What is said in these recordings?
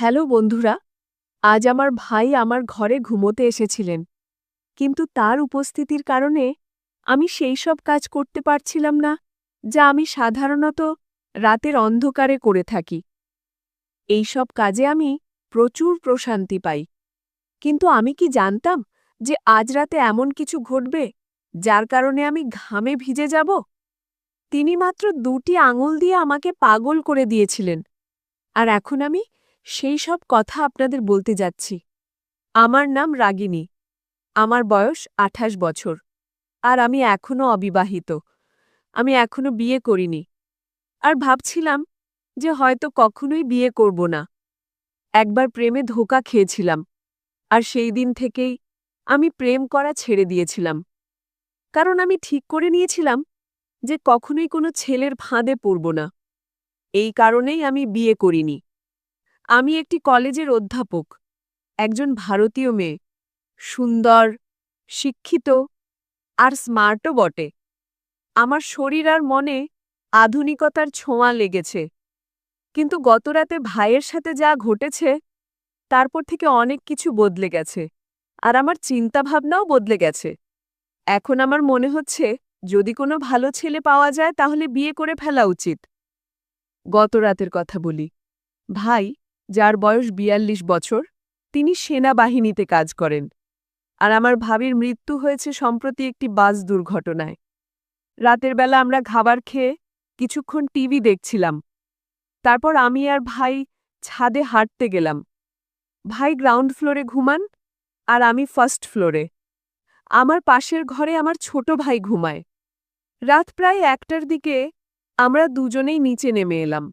Hello বন্ধুরা, আজ আমার ভাই আমার ঘরে ঘুমোতে এসেছিলেন, কিন্তু তার উপস্থিতির কারণে আমি সেই সব কাজ করতে পারছিলাম না যা আমি সাধারণত রাতের অন্ধকারে করে থাকি। এই সব কাজে আমি প্রচুর প্রশান্তি পাই, কিন্তু আমি কি জানতাম যে আজ রাতে এমন কিছু ঘটবে যার কারণে আমি ঘামে ভিজে যাব? তিনি মাত্র ২টি আঙুল দিয়ে আমাকে পাগল করে দিয়েছিলেন, আর এখন আমি সেই সব কথা আপনাদের বলতে যাচ্ছি। আমার নাম রাগিনী। আমার বয়স ২৮ বছর। আর আমি এখনও অবিবাহিত। আমি এখনো বিয়ে করিনি। আর ভাবছিলাম যে হয়তো কখনোই বিয়ে করব না। একবার প্রেমে ধোঁকা খেয়েছিলাম। আর সেই দিন থেকেই আমি প্রেম করা ছেড়ে দিয়েছিলাম। কারণ আমি ঠিক করে নিয়েছিলাম যে কখনোই কোনো ছেলের ফাঁদে পড়ব না। এই কারণেই আমি বিয়ে করিনি। আমি একটি কলেজের অধ্যাপক, একজন ভারতীয় মেয়ে, সুন্দর, শিক্ষিত আর স্মার্টও বটে। আমার শরীর আর মনে আধুনিকতার ছোঁয়া লেগেছে, কিন্তু গতরাতে ভাইয়ের সাথে যা ঘটেছে তারপর থেকে অনেক কিছু বদলে গেছে, আর আমার চিন্তাভাবনাও বদলে গেছে। এখন আমার মনে হচ্ছে যদি কোনো ভালো ছেলে পাওয়া যায় তাহলে বিয়ে করে ফেলা উচিত। গতরাতের কথা বলি। ভাই, যার বয়স ৪২ বছর, তিনি সেনাবাহিনীতে কাজ করেন। আর আমার ভাবির মৃত্যু হয়েছে সম্প্রতি একটি বাস দুর্ঘটনায়। রাতের বেলা আমরা খাবার খেয়ে কিছুক্ষণ টিভি দেখছিলাম। তারপর আমি আর ভাই ছাদে হাঁটতে গেলাম। ভাই গ্রাউন্ড ফ্লোরে ঘুমান, আর আমি ফার্স্ট ফ্লোরে। আমার পাশের ঘরে আমার ছোট ভাই ঘুমায়। রাত প্রায় ১টার দিকে আমরা দুজনেই নিচে নেমে এলাম।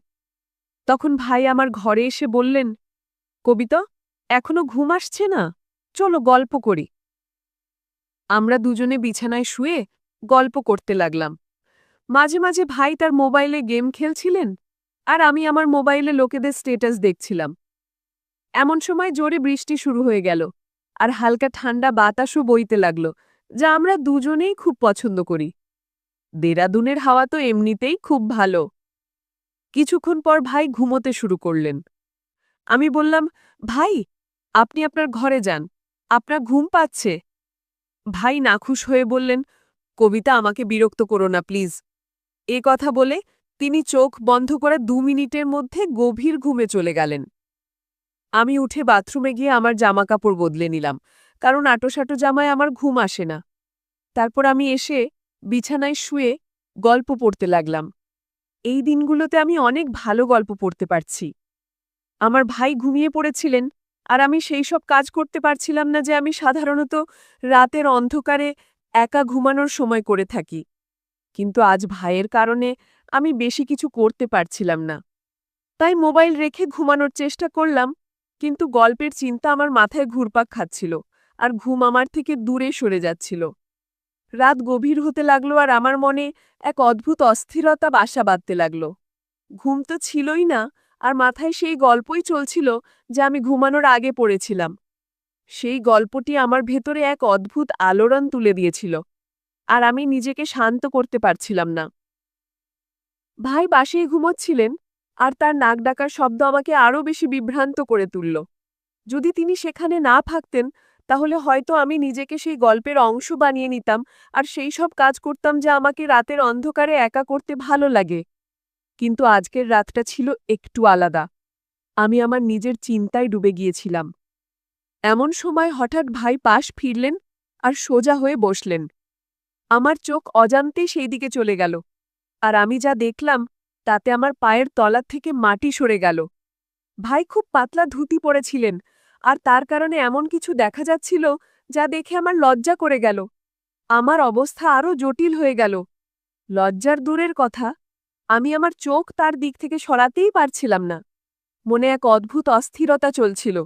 তখন ভাই আমার ঘরে এসে বললেন, কবিতা, এখনো ঘুম আসছে না? চলো গল্প করি। আমরা দুজনে বিছানায় শুয়ে গল্প করতে লাগলাম। মাঝে মাঝে ভাই তার মোবাইলে গেম খেলছিলেন, আর আমি আমার মোবাইলে লোকেদের স্টেটাস দেখছিলাম। এমন সময় জোরে বৃষ্টি শুরু হয়ে গেল, আর হালকা ঠান্ডা বাতাসও বইতে লাগল, যা আমরা দুজনেই খুব পছন্দ করি। দেরাদুনের হাওয়া তো এমনিতেই খুব ভালো। কিছুক্ষণ পর ভাই ঘুমোতে শুরু করলেন। আমি বললাম, ভাই, আপনি আপনার ঘরে যান, আপনার ঘুম পাচ্ছে। ভাই নাখুশ হয়ে বললেন, কবিতা, আমাকে বিরক্ত করো না প্লিজ। এ কথা বলে তিনি চোখ বন্ধ করে ২ মিনিটের মধ্যে গভীর ঘুমে চলে গেলেন। আমি উঠে বাথরুমে গিয়ে আমার জামাকাপড় বদলে নিলাম, কারণ আটোসাটো জামায় আমার ঘুম আসে না। তারপর আমি এসে বিছানায় শুয়ে গল্প পড়তে লাগলাম। এই দিনগুলোতে আমি অনেক ভালো গল্প পড়তে পারছি। আমার ভাই ঘুমিয়ে পড়েছিলেন, আর আমি সেই সব কাজ করতে পারছিলাম না যে আমি সাধারণত রাতের অন্ধকারে একা ঘুমানোর সময় করে থাকি। কিন্তু আজ ভাইয়ের কারণে আমি বেশি কিছু করতে পারছিলাম না। তাই মোবাইল রেখে ঘুমানোর চেষ্টা করলাম, কিন্তু গল্পের চিন্তা আমার মাথায় ঘুরপাক খাচ্ছিল, আর ঘুম আমার থেকে দূরে সরে যাচ্ছিল। রাত গভীর হতে লাগলো, আর আমার মনে এক অদ্ভুত অস্থিরতা বাসা বাঁধতে লাগল। ঘুম তো ছিলই না, আর মাথায় সেই গল্পই চলছিল যা আমি ঘুমানোর আগে পড়েছিলাম। সেই গল্পটি আমার ভেতরে এক অদ্ভুত আলোড়ন তুলে দিয়েছিল, আর আমি নিজেকে শান্ত করতে পারছিলাম না। ভাই বাসেই ঘুমোচ্ছিলেন, আর তার নাক ডাকার শব্দ আমাকে আরও বেশি বিভ্রান্ত করে তুলল। যদি তিনি সেখানে না থাকতেন, তাহলে হয়তো আমি নিজেকে সেই গল্পের অংশ বানিয়ে নিতাম, আর সেই সব কাজ করতাম যা আমাকে রাতের অন্ধকারে একা করতে ভালো লাগে। কিন্তু আজকের রাতটা ছিল একটু আলাদা। আমি আমার নিজের চিন্তায় ডুবে গিয়েছিলাম। এমন সময় হঠাৎ ভাই পাশ ফিরলেন আর সোজা হয়ে বসলেন। আমার চোখ অজান্তেই সেই দিকে চলে গেল, আর আমি যা দেখলাম তাতে আমার পায়ের তলার থেকে মাটি সরে গেল। ভাই খুব পাতলা ধুতি পরেছিলেন, আর তার কারণে এমন কিছু দেখা যাচ্ছিল যা দেখে আমার লজ্জা করে গেল। আমার অবস্থা আরও জটিল হয়ে গেল। লজ্জার দূরের কথা, আমি আমার চোখ তার দিক থেকে সরাতেই পারছিলাম না। মনে এক অদ্ভুত অস্থিরতা চলছিল।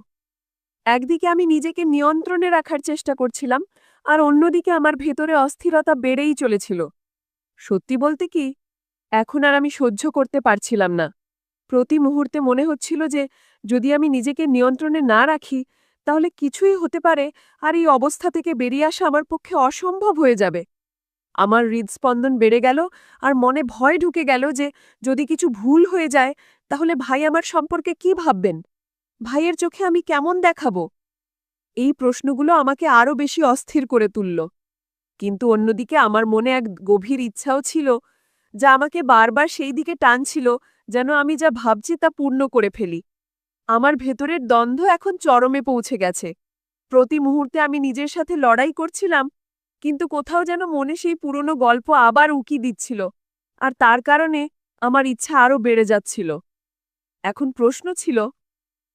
একদিকে আমি নিজেকে নিয়ন্ত্রণে রাখার চেষ্টা করছিলাম, আর অন্যদিকে আমার ভেতরে অস্থিরতা বেড়েই চলেছিল। সত্যি বলতে কি, এখন আর আমি সহ্য করতে পারছিলাম না। প্রতি মুহূর্তে মনে হচ্ছিল যে যদি আমি নিজেকে নিয়ন্ত্রণে না রাখি তাহলে কিছুই হতে পারে, আর এই অবস্থা থেকে বেরিয়ে আসা আমার পক্ষে অসম্ভব হয়ে যাবে। আমার হৃদস্পন্দন বেড়ে গেল, আর মনে ভয় ঢুকে গেল যে যদি কিছু ভুল হয়ে যায় তাহলে ভাই আমার সম্পর্কে কি ভাববেন। ভাইয়ের চোখে আমি কেমন দেখাবো? এই প্রশ্নগুলো আমাকে আরও বেশি অস্থির করে তুলল। কিন্তু অন্যদিকে আমার মনে এক গভীর ইচ্ছাও ছিল, যা আমাকে বারবার সেই দিকে টানছিল, যেন আমি যা ভাবছি তা পূর্ণ করে ফেলি। আমার ভেতরের দ্বন্দ্ব এখন চরমে পৌঁছে গেছে। প্রতি মুহূর্তে আমি নিজের সাথে লড়াই করছিলাম, কিন্তু কোথাও যেন মনে সেই পুরনো গল্প আবার উকি দিচ্ছিল, আর তার কারণে আমার ইচ্ছা আরও বেড়ে যাচ্ছিল। এখন প্রশ্ন ছিল,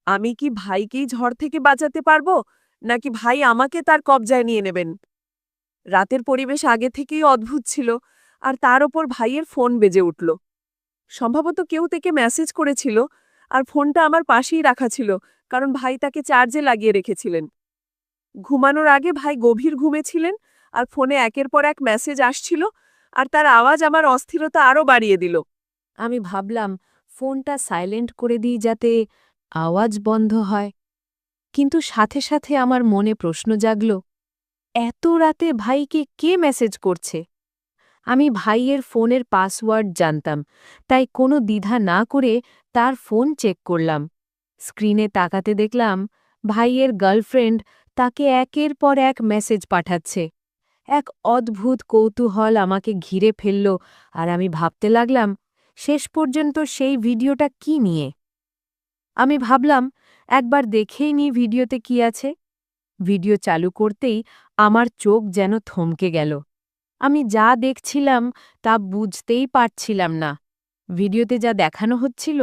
আমি কি ভাইকেই ঝড় থেকে বাঁচাতে পারবো, নাকি ভাই আমাকে তার কবজায় নিয়ে নেবেন? রাতের পরিবেশ আগে থেকেই অদ্ভুত ছিল, আর তার ওপর ভাইয়ের ফোন বেজে উঠল। সম্ভবত কেউ থেকে মেসেজ করেছিল, আর ফোনটা আমার পাশেই রাখা ছিল, কারণ ভাই তাকে চার্জে লাগিয়ে রেখেছিলেন। ঘুমানোর আগে ভাই গভীর ঘুমে ছিলেন, আর ফোনে একের পর এক মেসেজ আসছিল, আর তার আওয়াজ আমার অস্থিরতা আরও বাড়িয়ে দিল। আমি ভাবলাম ফোনটা সাইলেন্ট করে দিই যাতে আওয়াজ বন্ধ হয়, কিন্তু সাথে সাথে আমার মনে প্রশ্ন জাগল, এত রাতে ভাইকে কে মেসেজ করছে? আমি ভাইয়ের ফোনের পাসওয়ার্ড জানতাম, তাই কোনো দ্বিধা না করে তার ফোন চেক করলাম। স্ক্রিনে তাকাতে দেখলাম ভাইয়ের গার্লফ্রেন্ড তাকে একের পর এক মেসেজ পাঠাচ্ছে। এক অদ্ভুত কৌতূহল আমাকে ঘিরে ফেলল, আর আমি ভাবতে লাগলাম শেষ পর্যন্ত সেই ভিডিওটা কি নিয়ে। আমি ভাবলাম একবার দেখেই নি ভিডিওতে কি আছে। ভিডিও চালু করতেই আমার চোখ যেন থমকে গেল। আমি যা দেখছিলাম তা বুঝতেই পারছিলাম না। ভিডিওতে যা দেখানো হচ্ছিল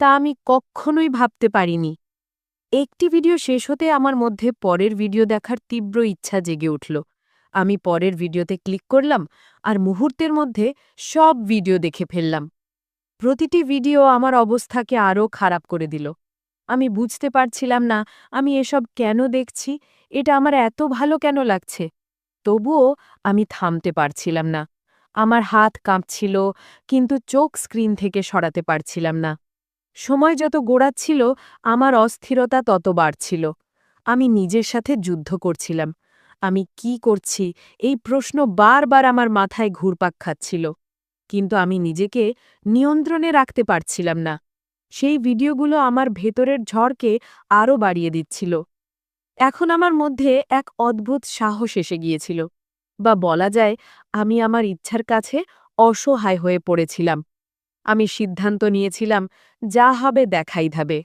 তা আমি কখনোই ভাবতে পারিনি। একটি ভিডিও শেষ হতে আমার মধ্যে পরের ভিডিও দেখার তীব্র ইচ্ছা জেগে উঠল। আমি পরের ভিডিওতে ক্লিক করলাম, আর মুহূর্তের মধ্যে সব ভিডিও দেখে ফেললাম। প্রতিটি ভিডিও আমার অবস্থাকে আরও খারাপ করে দিল। আমি বুঝতে পারছিলাম না আমি এসব কেন দেখছি, এটা আমার এত ভালো কেন লাগছে। তবুও আমি থামতে পারছিলাম না। আমার হাত কাঁপছিল, কিন্তু চোখ স্ক্রিন থেকে সরাতে পারছিলাম না। সময় যত গোড়াচ্ছিল আমার অস্থিরতা তত বাড়ছিল। আমি নিজের সাথে যুদ্ধ করছিলাম। আমি কি করছি এই প্রশ্ন বারবার আমার মাথায় ঘুরপাক খাচ্ছিল, কিন্তু আমি নিজেকে নিয়ন্ত্রণে রাখতে পারছিলাম না। সেই ভিডিওগুলো আমার ভেতরের ঝড়কে আরও বাড়িয়ে দিচ্ছিল। এখন আমার মধ্যে এক অদ্ভুত সাহস এসে গিয়েছিল, বা বলা যায় আমি আমার ইচ্ছার কাছে অসহায় হয়ে পড়েছিলাম। আমি সিদ্ধান্ত নিয়েছিলাম যা হবে দেখাই যাবে।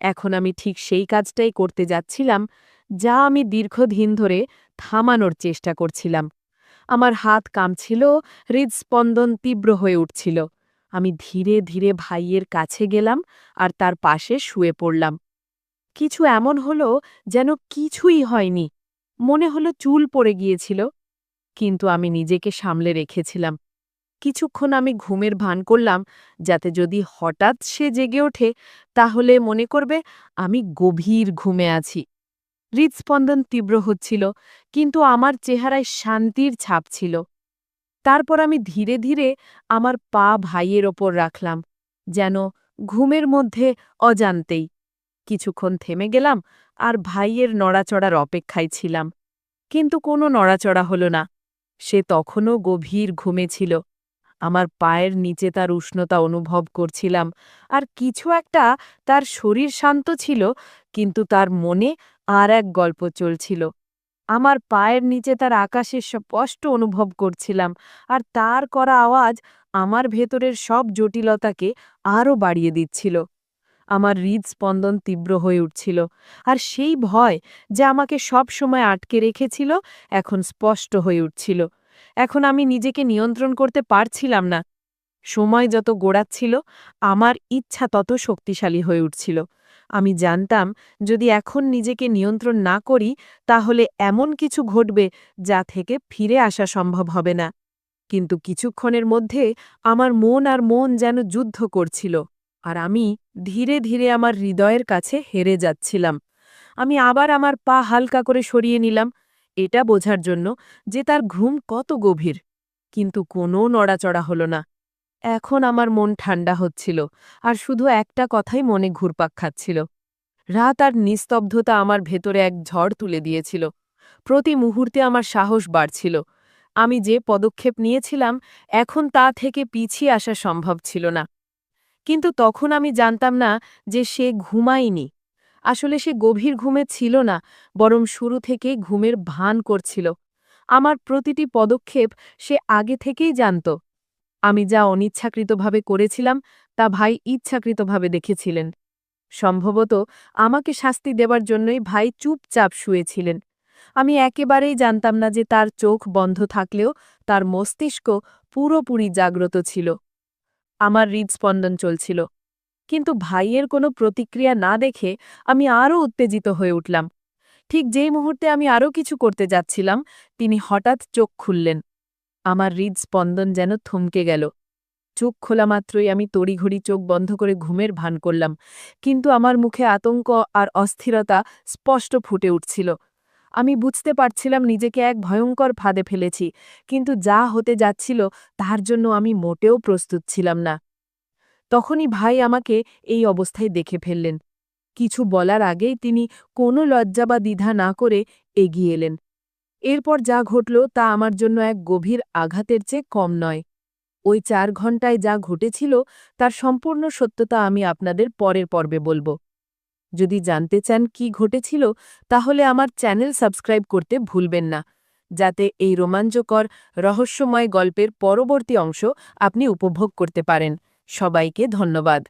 এখন আমি ঠিক সেই কাজটাই করতে যাচ্ছিলাম, যা আমি দীর্ঘদিন ধরে থামানোর চেষ্টা করছিলাম। আমার হাত কাঁপছিল, হৃদস্পন্দন তীব্র হয়ে উঠছিল। আমি ধীরে ধীরে ভাইয়ের কাছে গেলাম, আর তার পাশে শুয়ে পড়লাম। কিছু এমন হলো যেন কিছুই হয়নি। মনে হলো চুল পড়ে গিয়েছিল, কিন্তু আমি নিজেকে সামলে রেখেছিলাম। কিছুক্ষণ আমি ঘুমের ভান করলাম, যাতে যদি হঠাৎ সে জেগে ওঠে তাহলে মনে করবে আমি গভীর ঘুমে আছি। হৃদস্পন্দন তীব্র হচ্ছিল, কিন্তু আমার চেহারায় শান্তির ছাপ ছিল। তারপর আমি ধীরে ধীরে আমার পা ভাইয়ের ওপর রাখলাম, যেন ঘুমের মধ্যে অজান্তেই। কিছুক্ষণ থেমে গেলাম, আর ভাইয়ের নড়াচড়ার অপেক্ষায় ছিলাম। কিন্তু কোনো নড়াচড়া হলো না। সে তখনও গভীর ঘুমে ছিল। আমার পায়ের নিচে তার উষ্ণতা অনুভব করছিলাম, আর কিছু একটা তার শরীর শান্ত ছিল, কিন্তু তার মনে আর এক গল্প চলছিল। আমার পায়ের নিচে তার আকাশের স্পষ্ট অনুভব করছিলাম, আর তার করা আওয়াজ আমার ভেতরের সব জটিলতাকে আরও বাড়িয়ে দিচ্ছিল। আমার হৃদস্পন্দন তীব্র হয়ে উঠছিল, আর সেই ভয় যা আমাকে সব সময় আটকে রেখেছিল এখন স্পষ্ট হয়ে উঠছিল। এখন আমি নিজেকে নিয়ন্ত্রণ করতে পারছিলাম না। সময় যত গোড়াচ্ছিল আমার ইচ্ছা তত শক্তিশালী হয়ে উঠছিল। আমি জানতাম যদি এখন নিজেকে নিয়ন্ত্রণ না করি তাহলে এমন কিছু ঘটবে যা থেকে ফিরে আসা সম্ভব হবে না। কিন্তু কিছুক্ষণের মধ্যে আমার মন যেন যুদ্ধ করছিল, আর আমি ধীরে ধীরে আমার হৃদয়ের কাছে হেরে যাচ্ছিলাম। আমি আবার আমার পা হালকা করে সরিয়ে নিলাম, এটা বোঝার জন্য যে তার ঘুম কত গভীর, কিন্তু কোনো নড়াচড়া হলো না। এখন আমার মন ঠান্ডা হচ্ছিল, আর শুধু একটা কথাই মনে ঘুরপাক খাচ্ছিল। রাত আর নিস্তব্ধতা আমার ভেতরে এক ঝড় তুলে দিয়েছিল। প্রতি মুহূর্তে আমার সাহস বাড়ছিল। আমি যে পদক্ষেপ নিয়েছিলাম এখন তা থেকে পিছিয়ে আসা সম্ভব ছিল না। কিন্তু তখন আমি জানতাম না যে সে ঘুমায়নি। আসলে সে গভীর ঘুমে ছিল না, বরং শুরু থেকেই ঘুমের ভান করছিল। আমার প্রতিটি পদক্ষেপ সে আগে থেকেই জানত। আমি যা অনিচ্ছাকৃতভাবে করেছিলাম তা ভাই ইচ্ছাকৃতভাবে দেখেছিলেন। সম্ভবত আমাকে শাস্তি দেবার জন্যই ভাই চুপচাপ শুয়েছিলেন। আমি একেবারেই জানতাম না যে তার চোখ বন্ধ থাকলেও তার মস্তিষ্ক পুরোপুরি জাগ্রত ছিল। আমার হৃদস্পন্দন চলছিল, কিন্তু ভাইয়ের কোনো প্রতিক্রিয়া না দেখে আমি আরও উত্তেজিত হয়ে উঠলাম। ঠিক যেই মুহূর্তে আমি আরও কিছু করতে যাচ্ছিলাম, তিনি হঠাৎ চোখ খুললেন। আমার হৃদস্পন্দন যেন থমকে গেল। চোখ খোলা মাত্রই আমি তড়িঘড়ি চোখ বন্ধ করে ঘুমের ভান করলাম, কিন্তু আমার মুখে আতঙ্ক আর অস্থিরতা স্পষ্ট ফুটে উঠছিল। আমি বুঝতে পারছিলাম নিজেকে এক ভয়ঙ্কর ফাঁদে ফেলেছি, কিন্তু যা হতে যাচ্ছিল তার জন্য আমি মোটেও প্রস্তুত ছিলাম না। তখনই ভাই আমাকে এই অবস্থায় দেখে ফেললেন। কিছু বলার আগেই তিনি কোনো লজ্জা বা দ্বিধা না করে এগিয়ে এলেন। এরপর যা ঘটল তা আমার জন্য এক গভীর আঘাতের চেয়ে কম নয়। ওই ৪ ঘণ্টায় যা ঘটেছিল তার সম্পূর্ণ সত্যতা আমি আপনাদের পরের পর্বে বলব। যদি জানতে চান কি ঘটেছিল, তাহলে আমার চ্যানেল সাবস্ক্রাইব করতে ভুলবেন না, যাতে এই রোমাঞ্চকর রহস্যময় গল্পের পরবর্তী অংশ আপনি উপভোগ করতে পারেন। সবাইকে ধন্যবাদ।